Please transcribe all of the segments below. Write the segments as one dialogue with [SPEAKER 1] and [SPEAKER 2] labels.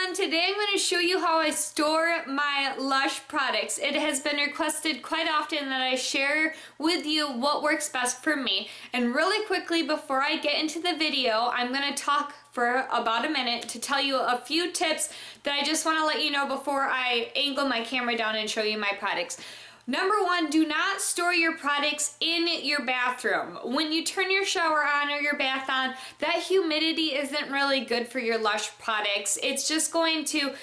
[SPEAKER 1] everyone, today I'm going to show you how I store my Lush products. It has been requested quite often that I share with you what works best for me. And really quickly before I get into the video, I'm going to talk for about a minute to tell you a few tips that I just want to let you know before I angle my camera down and show you my products. Number one, do not store your products in your bathroom. When you turn your shower on or your bath on, that humidity isn't really good for your Lush products. It's just going to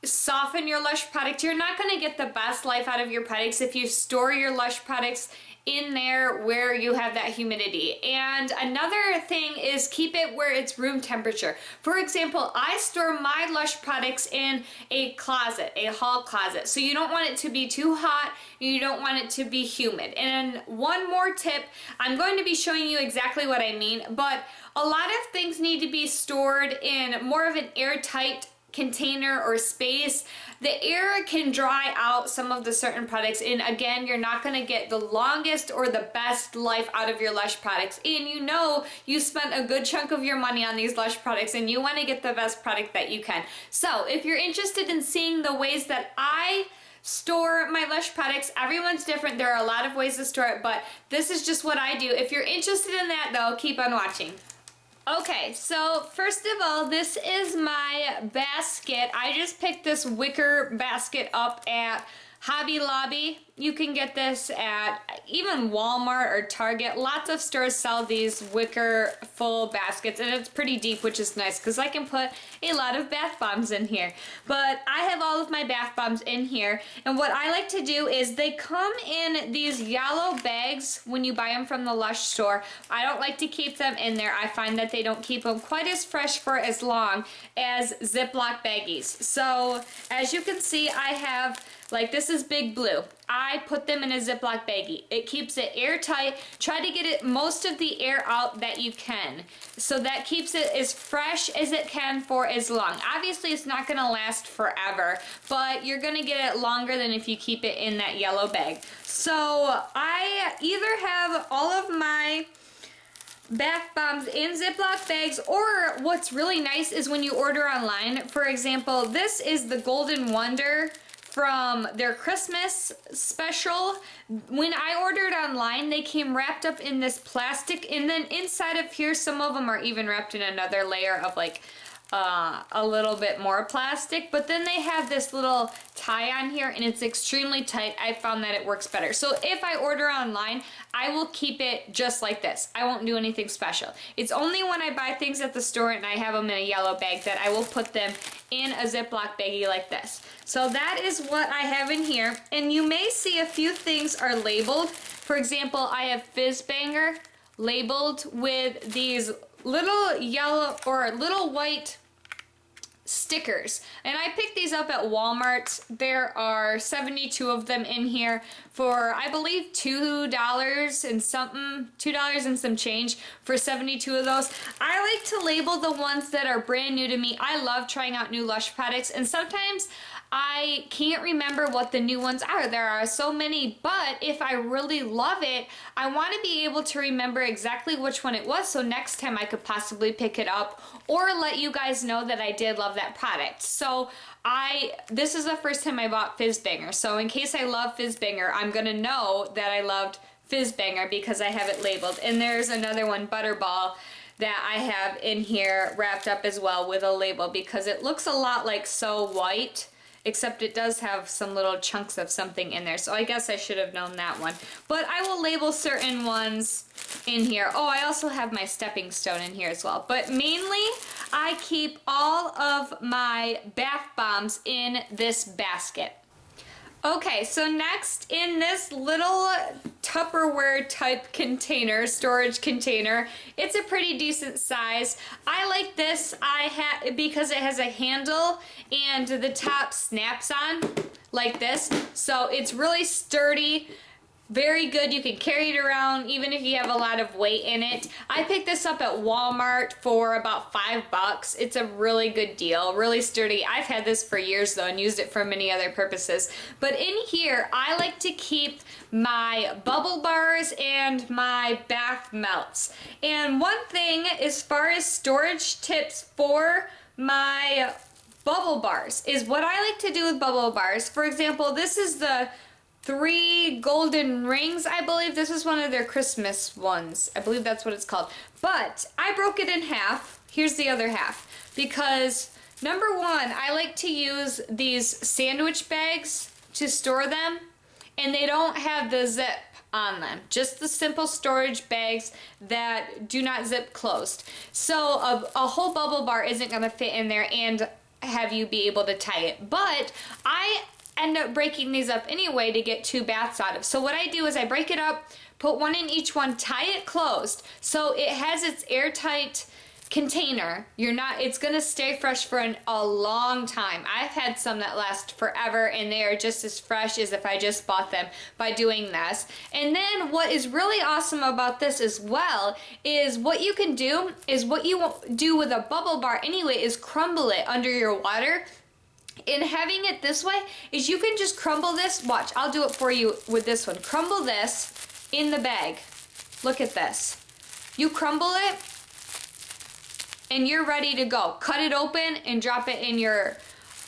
[SPEAKER 1] soften your Lush product. You're not going to get the best life out of your products if you store your Lush products in there where you have that humidity. And another thing is keep it where it's room temperature. For example, I store my Lush products in a closet, a hall closet. So you don't want it to be too hot, you don't want it to be humid. And one more tip, I'm going to be showing you exactly what I mean, but a lot of things need to be stored in more of an airtight container or space. The air can dry out some of the certain products, and again, you're not going to get the longest or the best life out of your Lush products. And you know you spent a good chunk of your money on these Lush products and you want to get the best product that you can. So if you're interested in seeing the ways that I store my Lush products, everyone's different. There are a lot of ways to store it, but this is just what I do. If you're interested in that though, keep on watching. Okay, so first of all, this is my basket. I just picked this wicker basket up at Hobby Lobby. You can get this at even Walmart or Target. Lots of stores sell these wicker full baskets, and it's pretty deep, which is nice because I can put a lot of bath bombs in here. But I have all of my bath bombs in here, and what I like to do is they come in these yellow bags when you buy them from the Lush store. I don't like to keep them in there. I find that they don't keep them quite as fresh for as long as Ziploc baggies. So as you can see, I have, like, this is Big Blue. I put them in a Ziploc baggie. It keeps it airtight. Try to get most of the air out that you can. So that keeps it as fresh as it can for as long. Obviously, it's not going to last forever, but you're going to get it longer than if you keep it in that yellow bag. So I either have all of my bath bombs in Ziploc bags, or what's really nice is when you order online. For example, this is the Golden Wonder from their Christmas special. When I ordered online, they came wrapped up in this plastic, and then inside of here, some of them are even wrapped in another layer of like a little bit more plastic, but then they have this little tie on here and it's extremely tight. I found that it works better. So if I order online, I will keep it just like this. I won't do anything special. It's only when I buy things at the store and I have them in a yellow bag that I will put them in a Ziploc baggie like this. So that is what I have in here, and you may see a few things are labeled. For example, I have Fizz Banger labeled with these little yellow or little white stickers, and I picked these up at Walmart. There are 72 of them in here for, I believe, $2 and something, $2 and some change for 72 of those. I like to label the ones that are brand new to me. I love trying out new Lush products, and sometimes I can't remember what the new ones are. There are so many, but if I really love it, I want to be able to remember exactly which one it was, so next time I could possibly pick it up or let you guys know that I did love that product. So this is the first time I bought Fizz Banger, so in case I love Fizz Banger, I'm gonna know that I loved Fizz Banger because I have it labeled. And there's another one, Butterball, that I have in here wrapped up as well with a label because it looks a lot like So White, except it does have some little chunks of something in there. So I guess I should have known that one. But I will label certain ones in here. Oh, I also have my stepping stone in here as well. But mainly, I keep all of my bath bombs in this basket. Okay, so next in this little Tupperware type container, storage container, it's a pretty decent size. I like this because it has a handle and the top snaps on like this, so it's really sturdy. Very good. You can carry it around even if you have a lot of weight in it. I picked this up at Walmart for about $5. It's a really good deal, really sturdy. I've had this for years though and used it for many other purposes. But in here, I like to keep my bubble bars and my bath melts. And one thing as far as storage tips for my bubble bars is what I like to do with bubble bars. For example, this is the 3 golden rings, I believe. This is one of their Christmas ones. I believe that's what it's called. But I broke it in half. Here's the other half. Because number one, I like to use these sandwich bags to store them, and they don't have the zip on them. Just the simple storage bags that do not zip closed. So a whole bubble bar isn't going to fit in there and have you be able to tie it. But I end up breaking these up anyway to get 2 baths out of. So what I do is I break it up, put one in each one, tie it closed so it has its airtight container. It's gonna stay fresh for a long time. I've had some that last forever and they are just as fresh as if I just bought them by doing this. And then what is really awesome about this as well is what you can do is what you do with a bubble bar anyway is crumble it under your water. And having it this way is you can just crumble this. Watch, I'll do it for you with this one. Crumble this in the bag. Look at this. You crumble it and you're ready to go. Cut it open and drop it in your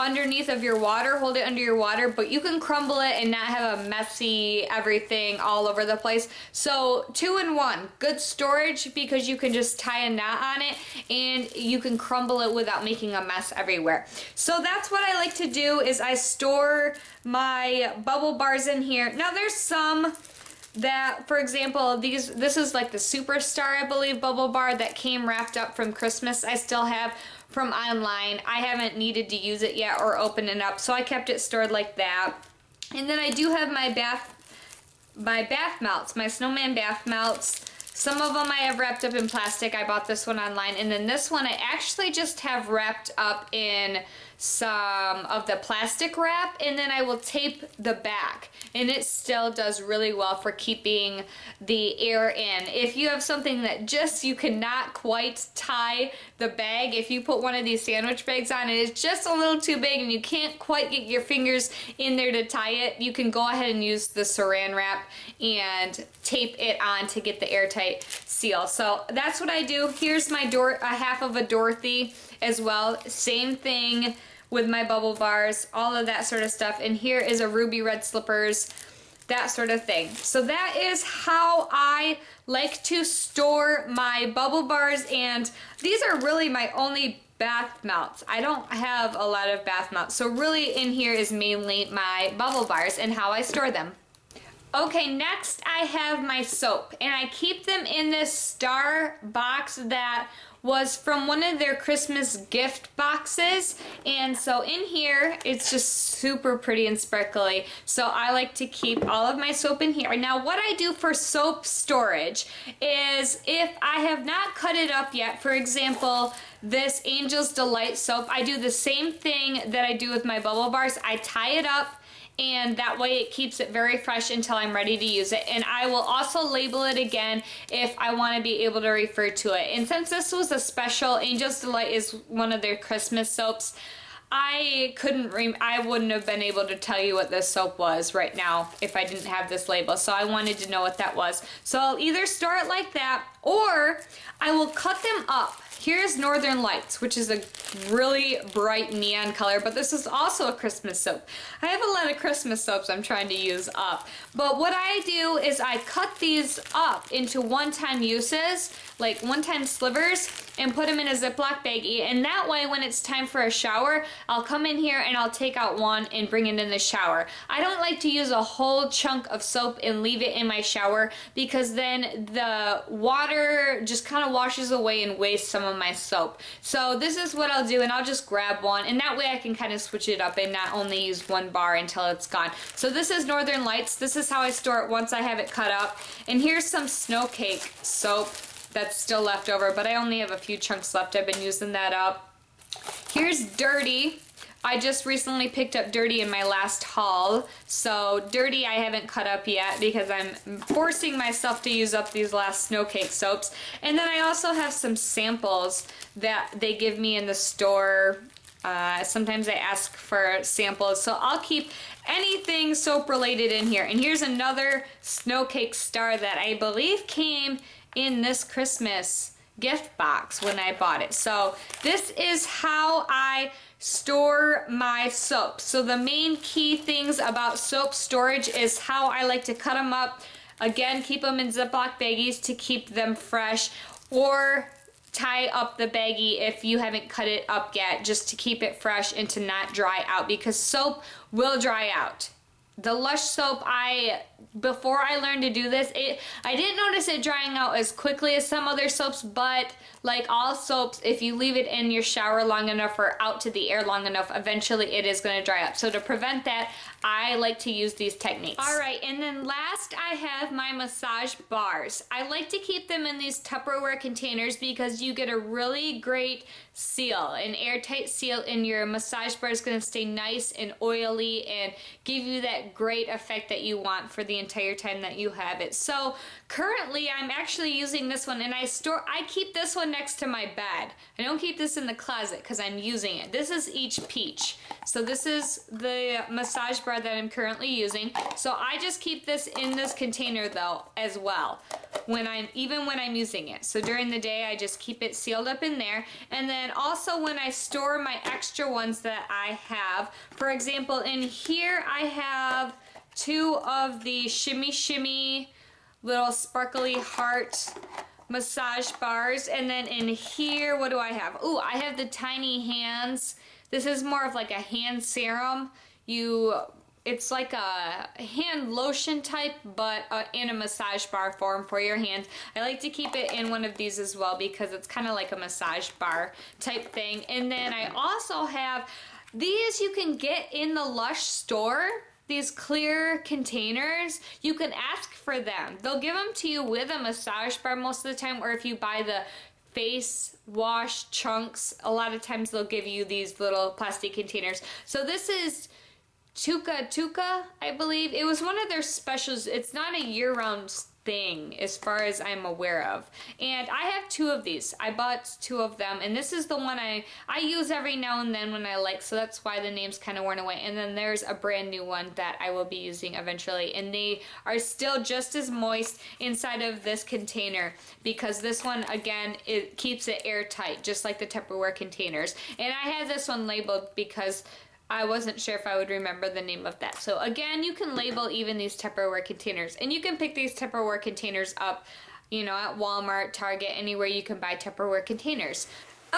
[SPEAKER 1] underneath of your water. Hold it under your water, but you can crumble it and not have a messy everything all over the place. So 2 in 1, good storage because you can just tie a knot on it and you can crumble it without making a mess everywhere. So that's what I like to do is I store my bubble bars in here. Now there's some that, for example, this is like the Superstar, I believe, bubble bar that came wrapped up from Christmas. I still have from online. I haven't needed to use it yet or open it up, so I kept it stored like that. And then I do have my bath melts, my snowman bath melts. Some of them I have wrapped up in plastic. I bought this one online. And then this one I actually just have wrapped up in some of the plastic wrap, and then I will tape the back. And it still does really well for keeping the air in. If you have something that just you cannot quite tie the bag, if you put one of these sandwich bags on and it's just a little too big and you can't quite get your fingers in there to tie it, you can go ahead and use the saran wrap and tape it on to get the airtight seal. So that's what I do. Here's my a half of a Dorothy as well. Same thing with my bubble bars, all of that sort of stuff. And here is a ruby red slippers, that sort of thing. So that is how I like to store my bubble bars, and these are really my only bath melts. I don't have a lot of bath melts. So really in here is mainly my bubble bars and how I store them. Okay, next I have my soap, and I keep them in this star box that was from one of their Christmas gift boxes. And so in here, it's just super pretty and sparkly. So I like to keep all of my soap in here. Now what I do for soap storage is if I have not cut it up yet, for example, this Angel's Delight soap, I do the same thing that I do with my bubble bars. I tie it up, and that way it keeps it very fresh until I'm ready to use it. And I will also label it again if I want to be able to refer to it. And since this was a special, Angel's Delight is one of their Christmas soaps, I wouldn't have been able to tell you what this soap was right now if I didn't have this label. So I wanted to know what that was. So I'll either store it like that, or I will cut them up. Here's Northern Lights, which is a really bright neon color, but this is also a Christmas soap. I have a lot of Christmas soaps I'm trying to use up. But what I do is I cut these up into one-time uses, like one-time slivers, and put them in a Ziploc baggie. And that way, when it's time for a shower, I'll come in here and I'll take out one and bring it in the shower. I don't like to use a whole chunk of soap and leave it in my shower, because then the water just kind of washes away and wastes some of my soap. So this is what I'll do, and I'll just grab one, and that way I can kind of switch it up and not only use one bar until it's gone. So this is Northern Lights. This is how I store it once I have it cut up. And here's some snow cake soap that's still left over, but I only have a few chunks left. I've been using that up. Here's Dirty. I just recently picked up Dirty in my last haul. So Dirty I haven't cut up yet because I'm forcing myself to use up these last snow cake soaps. And then I also have some samples that they give me in the store. Sometimes I ask for samples, so I'll keep anything soap related in here. And here's another snow cake star that I believe came in this Christmas gift box when I bought it. So this is how I store my soap. So the main key things about soap storage is how I like to cut them up. Again, keep them in Ziploc baggies to keep them fresh, or tie up the baggie if you haven't cut it up yet, just to keep it fresh and to not dry out, because soap will dry out. The Lush soap, before I learned to do this, I didn't notice it drying out as quickly as some other soaps, but like all soaps, if you leave it in your shower long enough or out to the air long enough, eventually it is going to dry up. So to prevent that, I like to use these techniques. All right, and then last I have my massage bars. I like to keep them in these Tupperware containers because you get a really great seal, an airtight seal, and your massage bar is going to stay nice and oily and give you that great effect that you want for the entire time that you have it. So currently I'm actually using this one, and I keep this one next to my bed. I don't keep this in the closet because I'm using it. This is each peach. So this is the massage bar that I'm currently using. So I just keep this in this container though as well, even when I'm using it. So during the day I just keep it sealed up in there. And then also when I store my extra ones that I have, for example, in here I have 2 of the Shimmy Shimmy little sparkly heart massage bars, and then in here, what do I have? Ooh, I have the tiny hands. This is more of like a hand serum. It's like a hand lotion type, but in a massage bar form for your hands. I like to keep it in one of these as well because it's kind of like a massage bar type thing. And then I also have these you can get in the Lush store. These clear containers, you can ask for them. They'll give them to you with a massage bar most of the time, or if you buy the face wash chunks, a lot of times they'll give you these little plastic containers. So this is Tuka, I believe. It was one of their specials. It's not a year-round thing as far as I'm aware of. And I have 2 of these. I bought 2 of them, and this is the one I use every now and then when I like, so that's why the name's kind of worn away. And then there's a brand new one that I will be using eventually, and they are still just as moist inside of this container because this one, again, it keeps it airtight just like the Tupperware containers. And I have this one labeled because I wasn't sure if I would remember the name of that. So again, you can label even these Tupperware containers, and you can pick these Tupperware containers up, at Walmart, Target, anywhere you can buy Tupperware containers.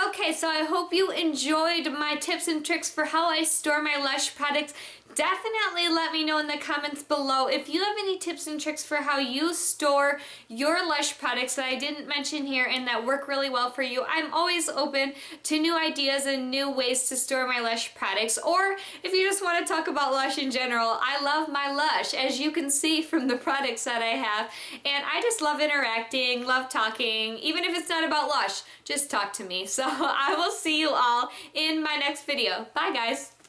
[SPEAKER 1] Okay, so I hope you enjoyed my tips and tricks for how I store my Lush products. Definitely let me know in the comments below if you have any tips and tricks for how you store your Lush products that I didn't mention here and that work really well for you. I'm always open to new ideas and new ways to store my Lush products, or if you just want to talk about Lush in general. I love my Lush, as you can see from the products that I have, and I just love interacting, love talking. Even if it's not about Lush, just talk to me. So I will see you all in my next video. Bye guys!